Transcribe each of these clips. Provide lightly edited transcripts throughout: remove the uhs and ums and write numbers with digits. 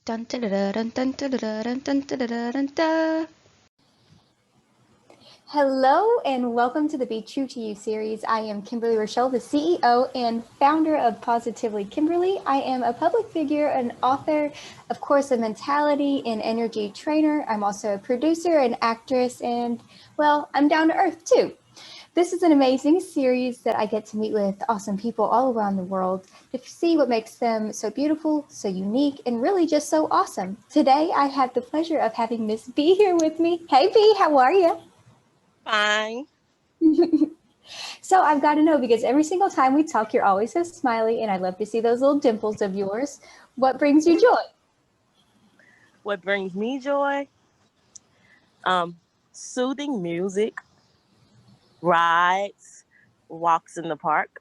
Dun, dun, dun, dun, dun, dun, dun, dun, dun, dun, dun, dun. Hello and welcome to the Be True to You series. I am Kimberly Rochelle, the CEO and founder of Positively Kimberly. I am a public figure, an author, of course, a mentality and energy trainer. I'm also a producer, an actress, and well, I'm down to earth too. This is an amazing series that I get to meet with awesome people all around the world to see what makes them so beautiful, so unique, and really just so awesome. Today, I have the pleasure of having Miss B here with me. Hey B, how are you? Fine. So I've got to know, because every single time we talk, you're always so smiley, and I love to see those little dimples of yours. What brings you joy? What brings me joy? Soothing music, rides, walks in the park.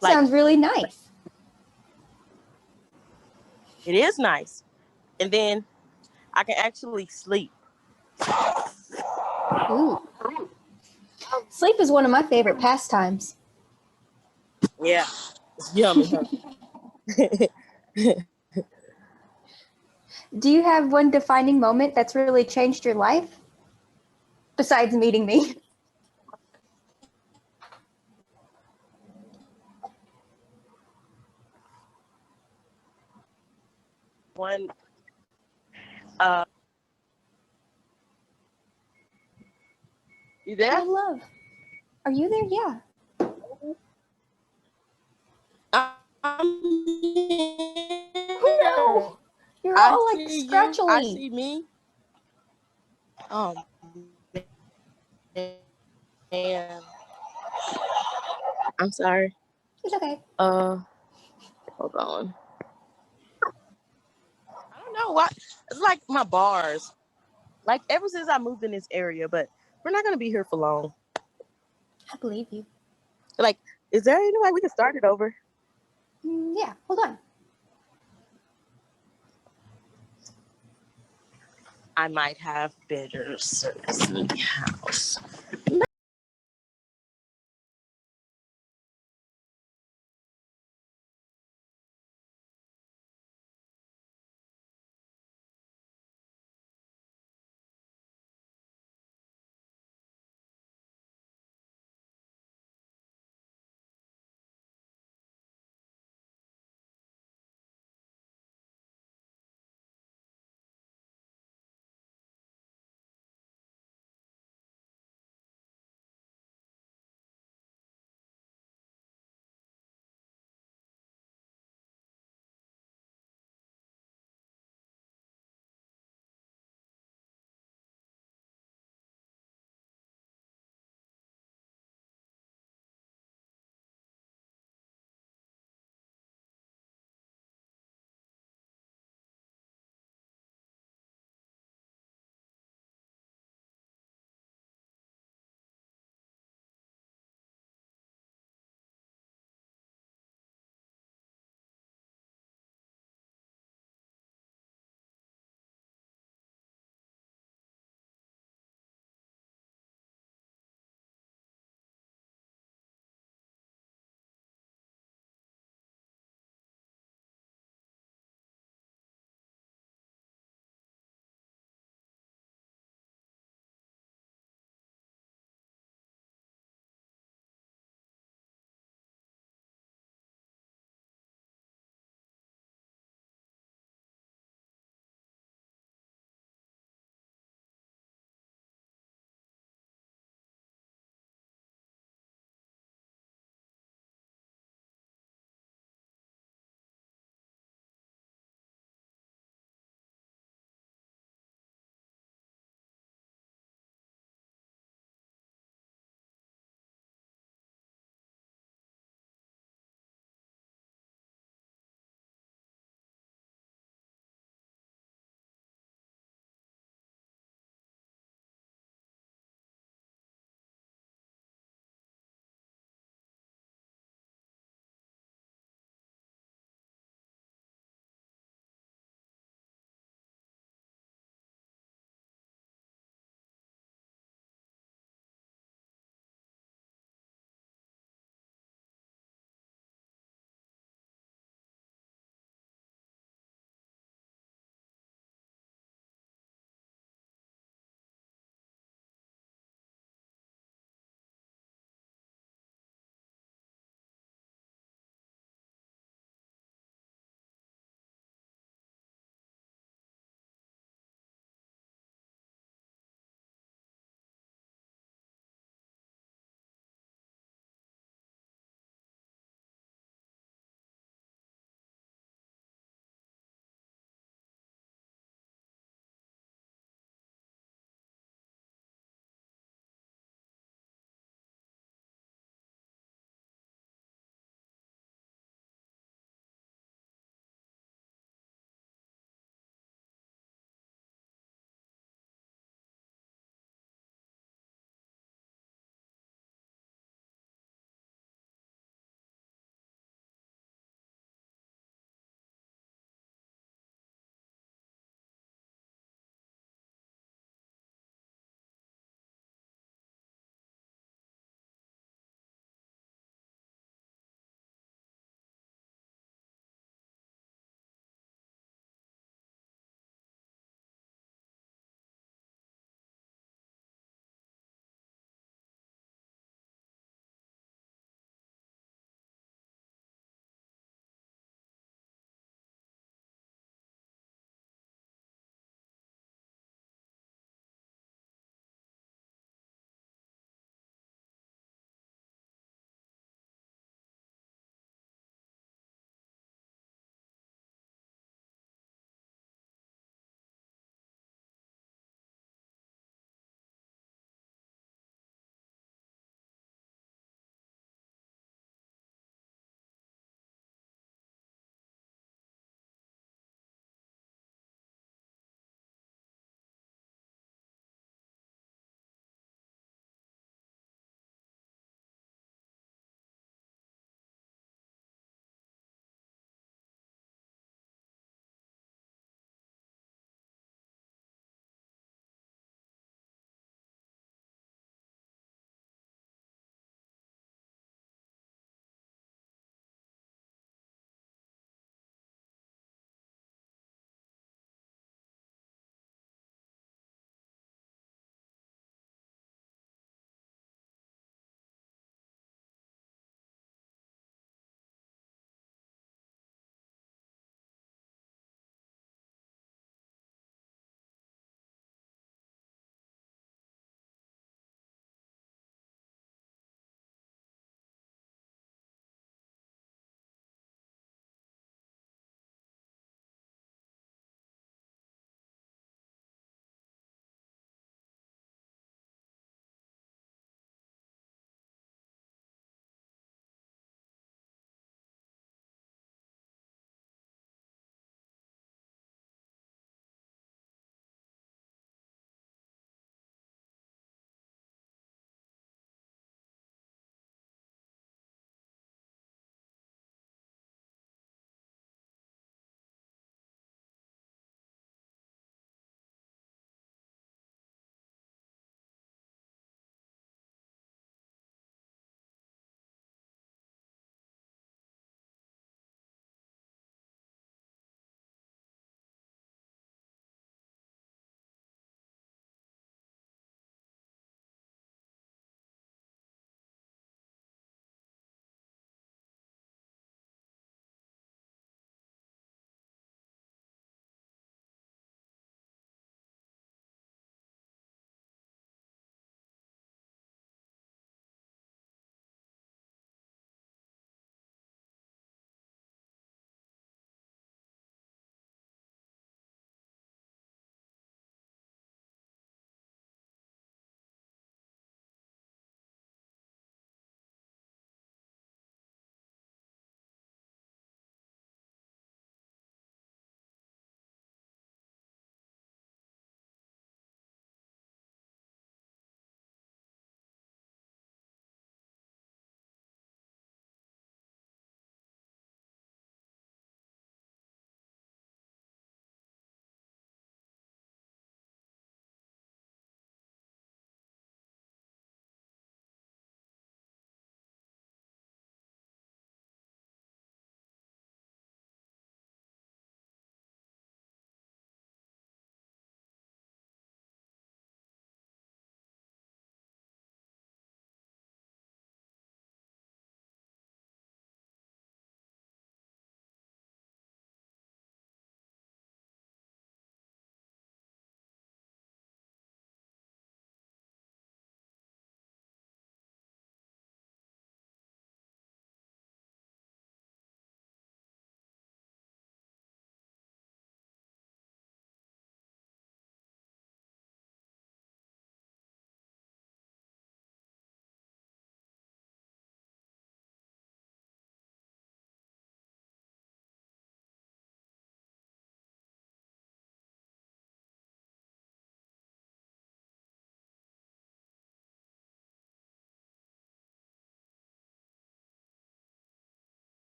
Like, Sounds really nice. it is nice. And then I can actually sleep. Ooh. Sleep is one of my favorite pastimes. Yeah, it's yummy. Huh? Do you have one defining moment that's really changed your life besides meeting me? One, you there? Oh, love. Are you there? Yeah. I'm Oh, here. no. You're I all like see you. I scratchily. see me. Oh, man. I'm sorry. It's okay. Hold on. I don't know why. It's like my bars. Like ever since I moved in this area, but we're not gonna be here for long. I believe you. Like, is there any way we can start it over? Yeah, hold on. I might have better service in the house.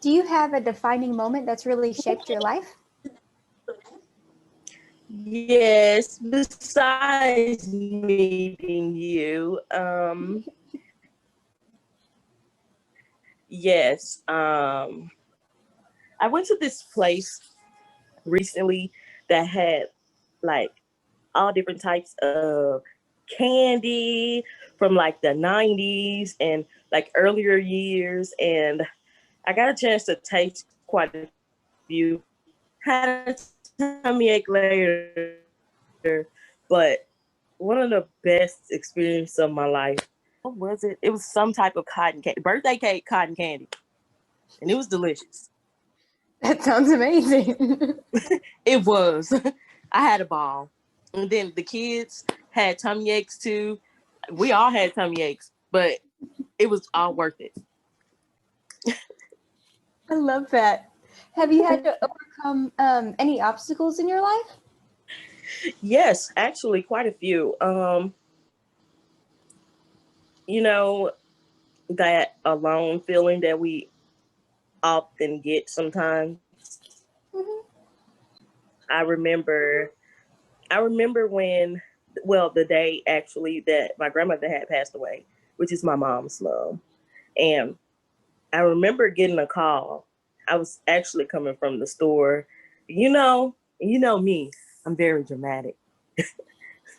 Do you have a defining moment that's really shaped your life? Yes, besides meeting you, yes, I went to this place recently that had like all different types of candy from like the 90s and like earlier years, and I got a chance to taste quite a few. Had a tummy ache later, but one of the best experiences of my life. What was it? It was some type of cotton candy, birthday cake cotton candy, and it was delicious. That sounds amazing. It was. I had a ball, and then the kids had tummy aches too. We all had tummy aches, but it was all worth it. I love that. Have you had to overcome any obstacles in your life? Yes, actually, quite a few. You know, that alone feeling that we often get sometimes. Mm-hmm. I remember I remember when, well, the day actually that my grandmother had passed away, which is my mom's mom. And I remember getting a call. I was actually coming from the store. You know me. I'm very dramatic.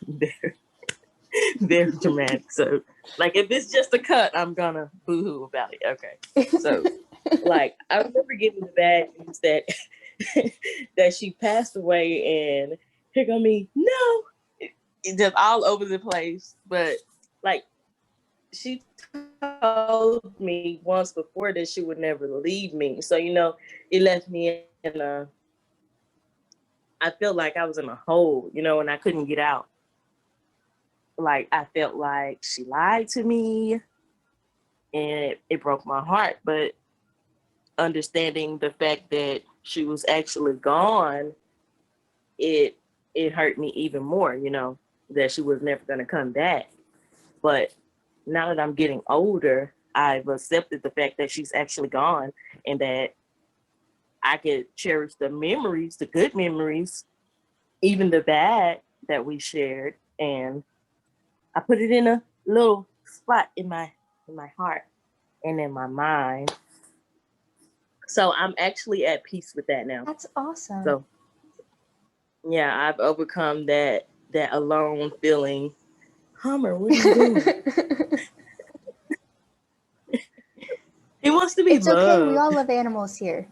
very, very dramatic. So, like, if it's just a cut, I'm gonna boo-hoo about it. Okay. So, like, I remember getting the bad news that that she passed away, and here go me. No, it just all over the place. But like, she told me once before that she would never leave me. So, it left me in I felt like I was in a hole, and I couldn't get out. Like, I felt like she lied to me, and it broke my heart. But understanding the fact that she was actually gone, it it hurt me even more, that she was never going to come back. But now that I'm getting older, I've accepted the fact that she's actually gone, and that I could cherish the memories, the good memories, even the bad that we shared. And I put it in a little spot in my heart and in my mind. So I'm actually at peace with that now. That's awesome. So yeah, I've overcome that alone feeling. Hummer, what are you doing? He wants to be It's okay. We loved. all love animals here.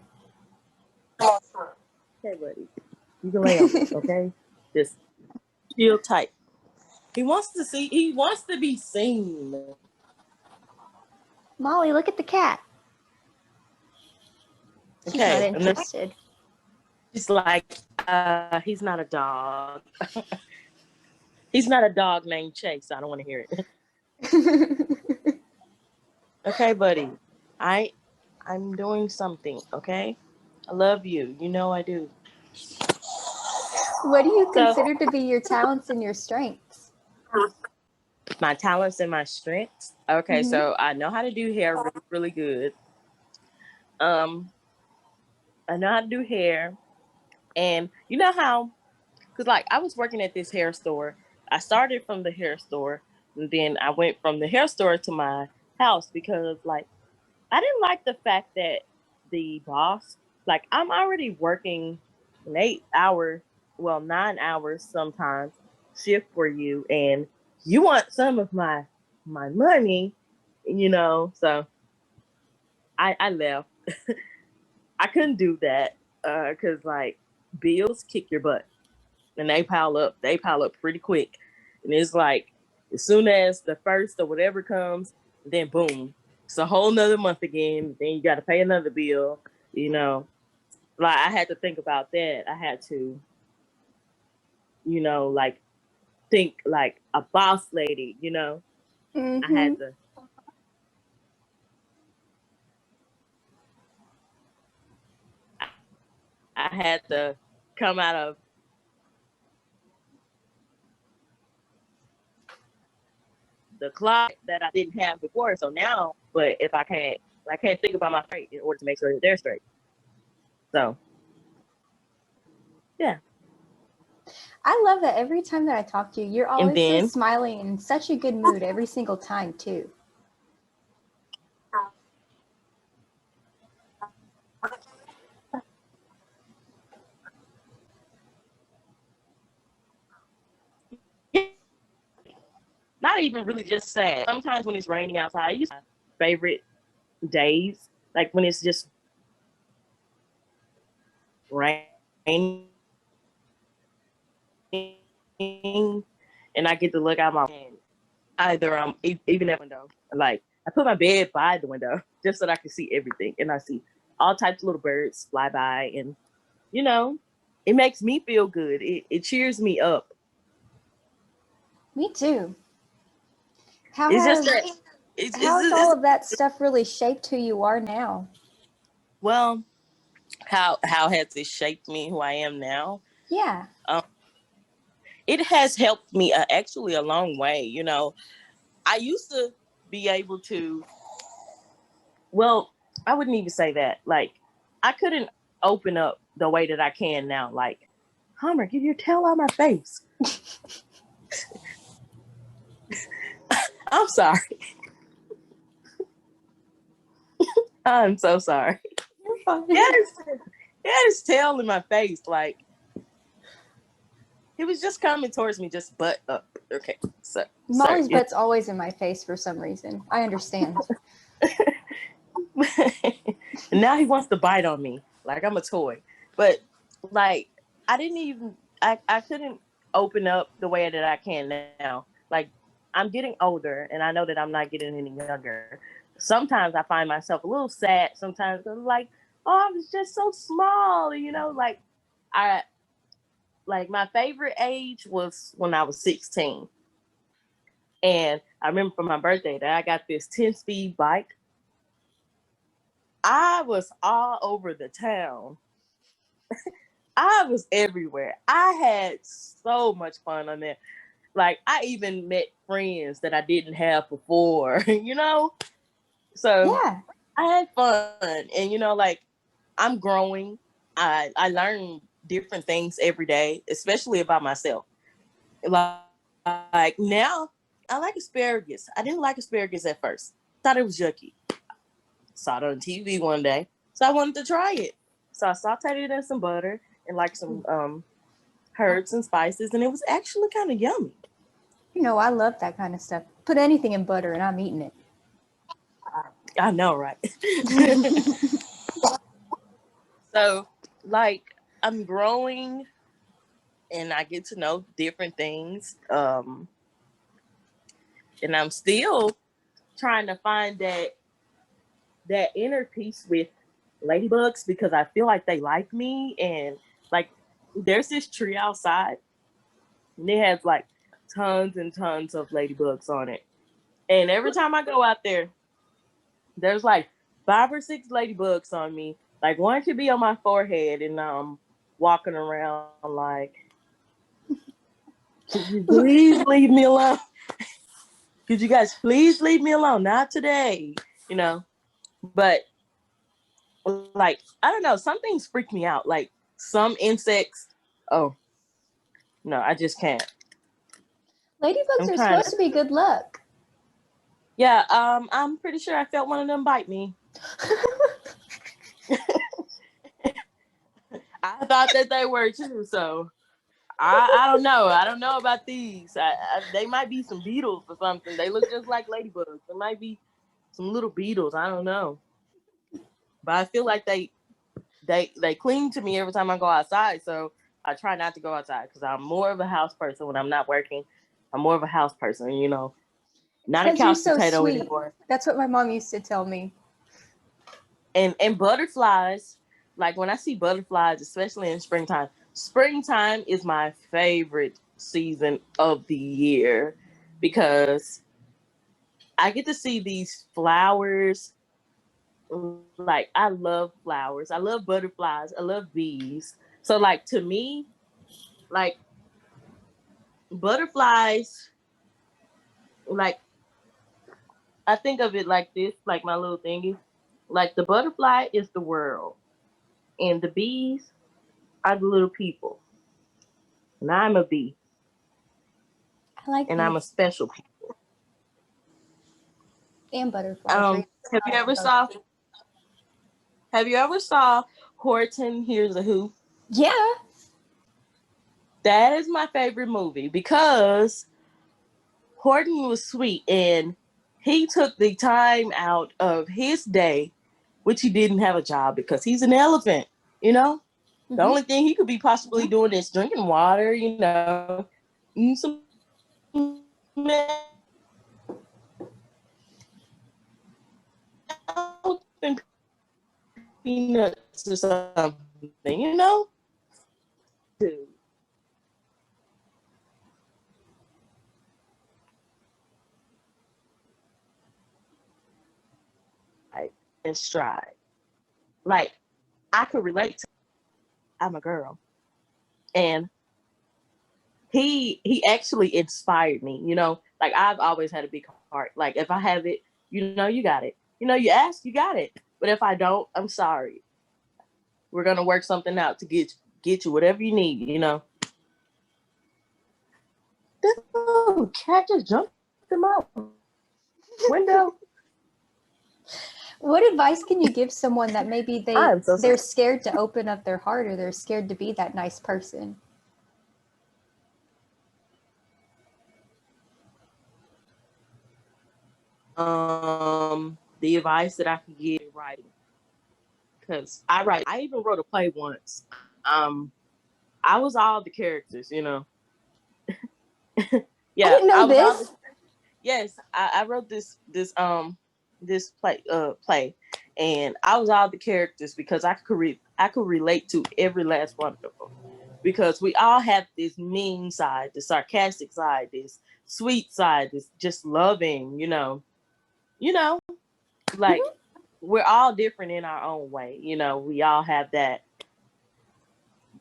Okay, buddy. You can lay on me, okay? Just chill tight. He wants to be seen. Molly, look at the cat. She's not Okay. And then interested. he's like, he's not a dog. He's not a dog named Chase, so I don't want to hear it. Okay, buddy. I'm doing something, okay? I love you. You know I do. What do you So consider to be your talents and your strengths? my talents and my strengths. Okay, Mm-hmm. so I know how to do hair really, really good. Um, I know how to do hair. And you know how, because like I was working at this hair store. I started from the hair store, and then I went from the hair store to my house because like I didn't like the fact that the boss, like I'm already working an 8 hour, well, 9 hours sometimes shift for you, and you want some of my money, So I left. I couldn't do that because like bills kick your butt, and they pile up. They pile up pretty quick, and it's like as soon as the first or whatever comes, then boom, it's a whole nother month again. Then you got to pay another bill. You know, like I had to think about that. I had to, like think like a boss lady. I Mm-hmm. had to. I had to come out of the closet that I didn't have before. So now, but if I can't I can't think about my straight in order to make sure that they're straight. So, yeah. I love that every time that I talk to you, you're And always so then, smiling and in such a good mood every single time, too. yeah, not even really just sad. Sometimes when it's raining outside, I use my favorite days, like when it's just raining and I get to look out my window. Either even at the window, like I put my bed by the window just so that I can see everything, and I see all types of little birds fly by, and you know, it makes me feel good. It cheers me up. Me too. How It's just has that how has all of that stuff really shaped who you are now? well, how has it shaped me who I am now? Yeah. Um, it has helped me actually a long way. You know, I used to be able to. Well, I wouldn't even say that. Like, I couldn't open up the way that I can now. Like, Homer, get your tail out my face. I'm sorry. I'm so sorry. You're fine. He had his tail in my face. Like, he was just coming towards me, just butt up. Okay, so Molly's yeah. butt's always in my face for some reason. I understand. And now he wants to bite on me like I'm a toy. But like I didn't even I couldn't open up the way that I can now. Like I'm getting older and I know that I'm not getting any younger. Sometimes I find myself a little sad. Sometimes I'm like, oh, I was just so small, you know, I like my favorite age was when I was 16. And I remember for my birthday that I got this 10-speed bike. I was all over the town. I was everywhere. I had so much fun on there. Like I even met friends that I didn't have before, you know? So Yeah. I had fun. And you know, like I'm growing. I learn different things every day, especially about myself. Like now I like asparagus. I didn't like asparagus at first. Thought it was yucky. Saw it on TV one day. So I wanted to try it. So I sauteed it in some butter and like some herbs and spices, and it was actually kind of yummy. You know, I love that kind of stuff. Put anything in butter and I'm eating it. I know, right? So, like, I'm growing and I get to know different things. And I'm still trying to find that inner peace with ladybugs because I feel like they like me. And like, there's this tree outside, and it has like tons and tons of ladybugs on it. And every time I go out there, there's like 5 or 6 ladybugs on me. Like one could be on my forehead, and I'm walking around like, could you please leave me alone? Could you guys please leave me alone? Not today, you know. But like, I don't know. Some things freak me out. Like some insects. Oh no, I just can't. Ladybugs I'm are trying supposed to. to be good luck. Yeah. I'm pretty sure I felt one of them bite me. I thought that they were too. So I don't know. I don't know about these. They might be some beetles or something. They look just like ladybugs. There might be some little beetles. I don't know. But I feel like they cling to me every time I go outside. So I try not to go outside because I'm more of a house person when I'm not working. I'm more of a house person, you know, not a Because you're couch so potato sweet. anymore. That's what my mom used to tell me. And butterflies, like when I see butterflies, especially in springtime is my favorite season of the year because I get to see these flowers. Like I love flowers, I love butterflies, I love bees. So like to me, like butterflies, like I think of it like this, like my little thingy. Like the butterfly is the world, and the bees are the little people. And I'm a bee, I like and I'm a bees special bee. and butterflies. Right? Have you ever saw? Have you ever saw Horton Hears a Who? Yeah. That is my favorite movie because Horton was sweet and he took the time out of his day, which he didn't have a job because he's an elephant, you know? The only thing he could be possibly doing is drinking water, eating some peanuts or something. Dude. Like, and stride. Like, I could relate to I'm a girl. And he actually inspired me. Like I've always had a big heart. Like if I have it, you got it. You ask, you got it. But if I don't, I'm sorry. We're gonna work something out to get you whatever you need. This little cat just jumped in my window. What advice can you give someone that maybe I'm so they're sorry. scared to open up their heart, or they're scared to be that nice person? The advice that I could give writing, because I write. I even wrote a play once. I was all the characters. I Yeah, didn't know I was all the. this. Yes, I wrote this play, and I was all the characters because I could relate to every last one of them, because we all have this mean side, this sarcastic side, this sweet side, this just loving. Like we're all different in our own way. We all have that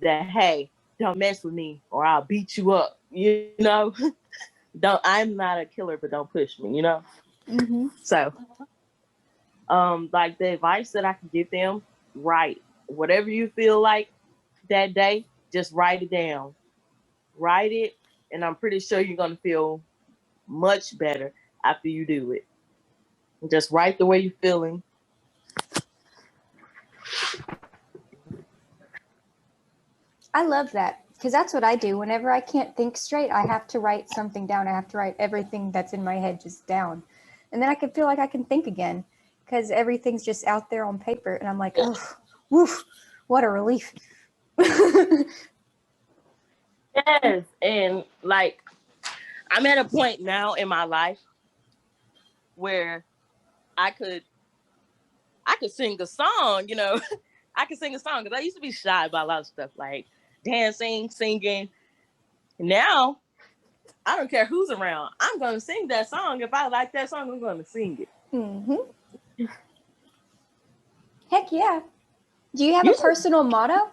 hey, don't mess with me or I'll beat you up. Don't I'm not a killer, but don't push me. Mm-hmm. So like the advice that I can give them, write whatever you feel like that day, just write it down. Write it, and I'm pretty sure you're gonna feel much better after you do it. Just write the way you're feeling. I love that, because that's what I do. Whenever I can't think straight, I have to write something down. I have to write everything that's in my head just down. And then I can feel like I can think again, because everything's just out there on paper. And I'm like, oh, woof, what a relief. Yes, and like I'm at a point now in my life where I could I could sing a song. I could sing a song because I used to be shy about a lot of stuff like dancing, singing. Now I don't care who's around. I'm gonna sing that song. If I like that song, I'm gonna sing it. Mm-hmm. Heck yeah. Do you have a You should. personal motto?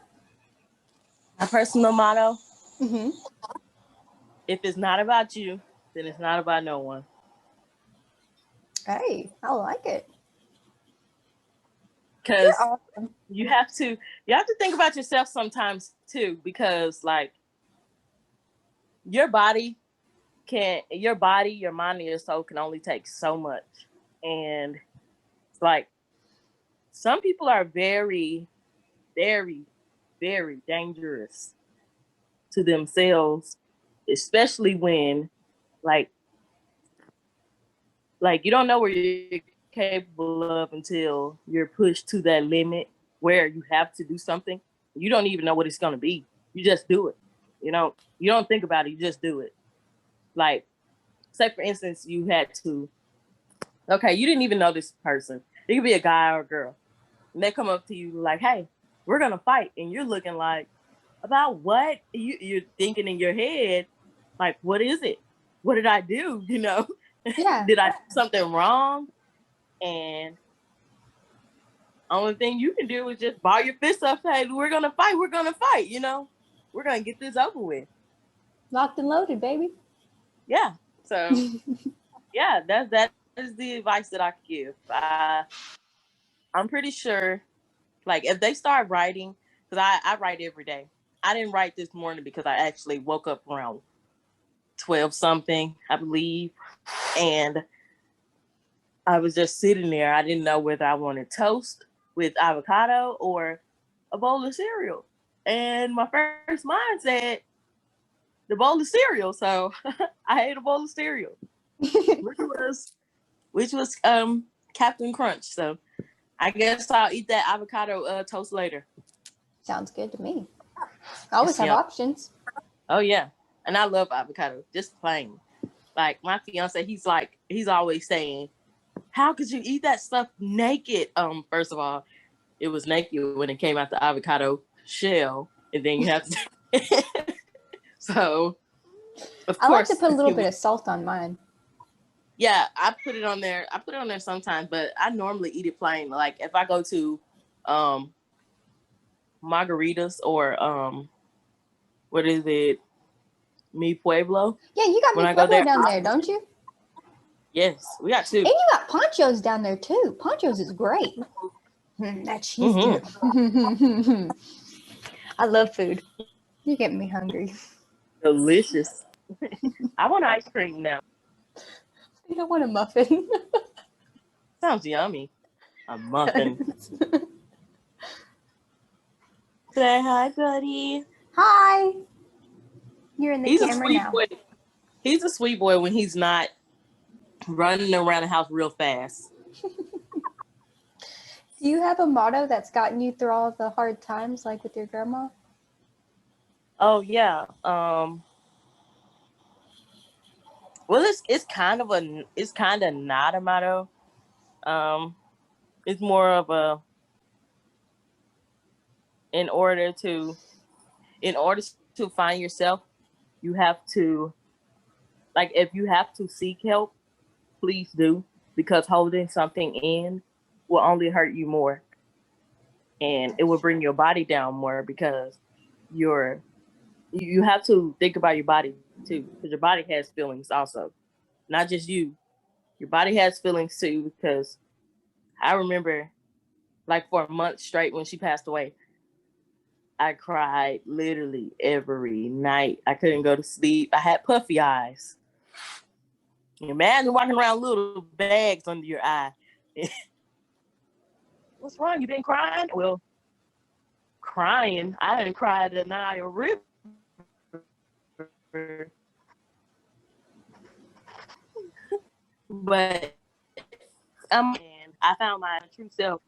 My personal motto: Mm-hmm. if it's not about you, then it's not about no one. Hey, I like it. You're Because awesome. you have to think about yourself sometimes too. Because like your body your mind, and your soul can only take so much. And it's like some people are very, very, very dangerous to themselves, especially when like you don't know where you're capable of until you're pushed to that limit where you have to do something. You don't even know what it's going to be. You just do it. You don't think about it. You just do it. Like, say for instance, you had to. Okay, you didn't even know this person. It could be a guy or a girl, and they come up to you like, "Hey, we're gonna fight," and you're looking like, "About what?" You're thinking in your head, like, "What is it? What did I do? Yeah. Did I do something wrong?" And only thing you can do is just ball your fist up, say, "We're gonna fight. We're gonna fight." We're gonna get this over with. Locked and loaded, baby. Yeah. So yeah, that is the advice that I could give. I'm pretty sure, like, if they start writing, because I write every day. I didn't write this morning because I actually woke up around 12 something, I believe. And I was just sitting there. I didn't know whether I wanted toast with avocado or a bowl of cereal. And my first mind said the bowl of cereal. So I ate a bowl of cereal, which was Captain Crunch. So I guess I'll eat that avocado toast later. Sounds good to me. I always have options. Oh yeah. And I love avocado, just plain. Like my fiance, he's always saying, how could you eat that stuff naked? First of all, it was naked when it came out the avocado shell, and then you have to. So, of course, I like to put a little bit of salt on mine. Yeah, I put it on there. I put it on there sometimes, but I normally eat it plain. Like if I go to margaritas or what is it? Mi Pueblo. Yeah, you got Mi Pueblo down there, don't you? Yes, we got two. And you got Poncho's down there too. Poncho's is great. That cheese dip. I love food. You're getting me hungry. Delicious. I want ice cream now. I don't want a muffin. Sounds yummy. A muffin. Say hi, buddy. Hi. You're in the camera now. Boy. He's a sweet boy when he's not running around the house real fast. Do you have a motto that's gotten you through all the hard times, like with your grandma? Oh yeah. Well, it's kind of not a motto. It's more of a in order to find yourself, you have to, like, if you have to seek help, please do, because holding something in will only hurt you more, and it will bring your body down more because you have to think about your body too, because your body has feelings also, not just you. Your body has feelings too, because I remember, like, for a month straight when she passed away, I cried literally every night. I couldn't go to sleep. I had puffy eyes. Imagine walking around with little bags under your eye. What's wrong? You been crying? Well, crying. I didn't cry the Nile River. But I found my true self.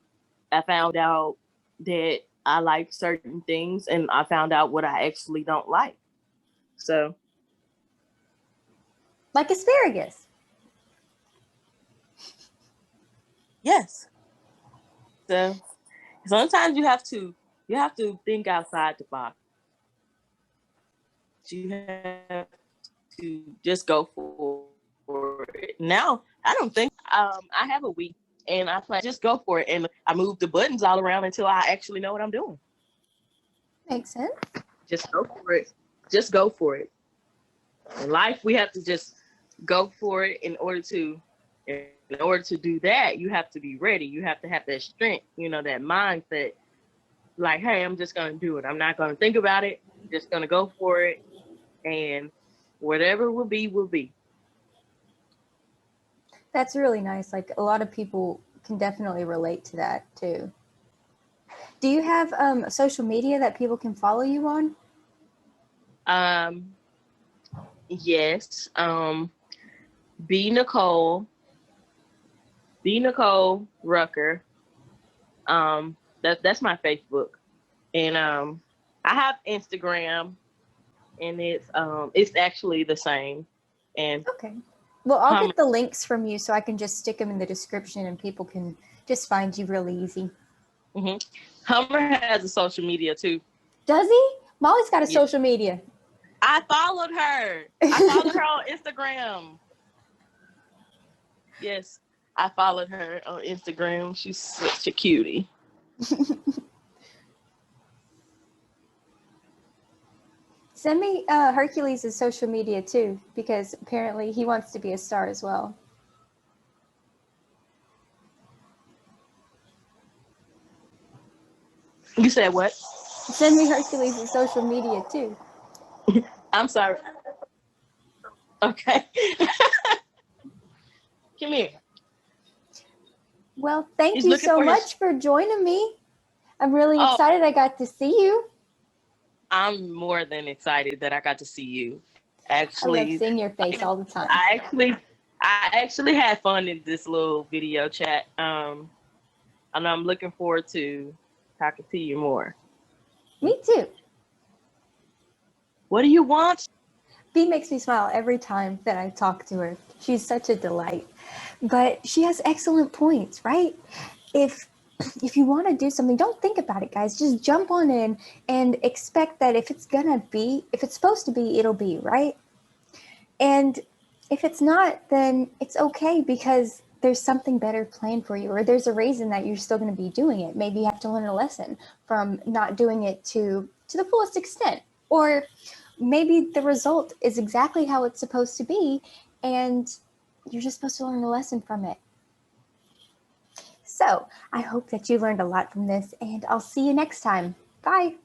I found out that I like certain things, and I found out what I actually don't like. So, like asparagus. Yes. So sometimes you have to think outside the box. You have to just go for it. Now I don't think I have a week, and I plan just go for it, and I move the buttons all around until I actually know what I'm doing. Makes sense. Just go for it. Just go for it. In life, we have to just go for it. In order to do that, you have to be ready. You have to have that strength, that mindset. Like, hey, I'm just going to do it. I'm not going to think about it. I'm just going to go for it. And whatever will be, will be. That's really nice. Like, a lot of people can definitely relate to that too. Do you have social media that people can follow you on? Yes. B Nicole Rucker. That's my Facebook. And I have Instagram, and it's actually the same. And okay. Well, I'll get the links from you so I can just stick them in the description and people can just find you really easy. Mm-hmm. Hummer has a social media too. Does he? Molly's got a social media. I followed her. I followed her on Instagram. Yes, I followed her on Instagram. She's such a cutie. Send me Hercules' social media too, because apparently he wants to be a star as well. You said what? Send me Hercules' social media too. I'm sorry. Okay. Come here. Well, thank He's you looking so for his. much for joining me. I'm really Oh, excited I got to see you. I'm more than excited that I got to see you. I love Actually, seeing your face all the time. I actually had fun in this little video chat. And I'm looking forward to talking to you more. Me too. What do you want? Bee makes me smile every time that I talk to her. She's such a delight. But she has excellent points, right? If you want to do something, don't think about it, guys. Just jump on in and expect that if it's supposed to be, it'll be, right? And if it's not, then it's okay because there's something better planned for you, or there's a reason that you're still going to be doing it. Maybe you have to learn a lesson from not doing it to the fullest extent, or maybe the result is exactly how it's supposed to be, and you're just supposed to learn a lesson from it. So I hope that you learned a lot from this, and I'll see you next time. Bye.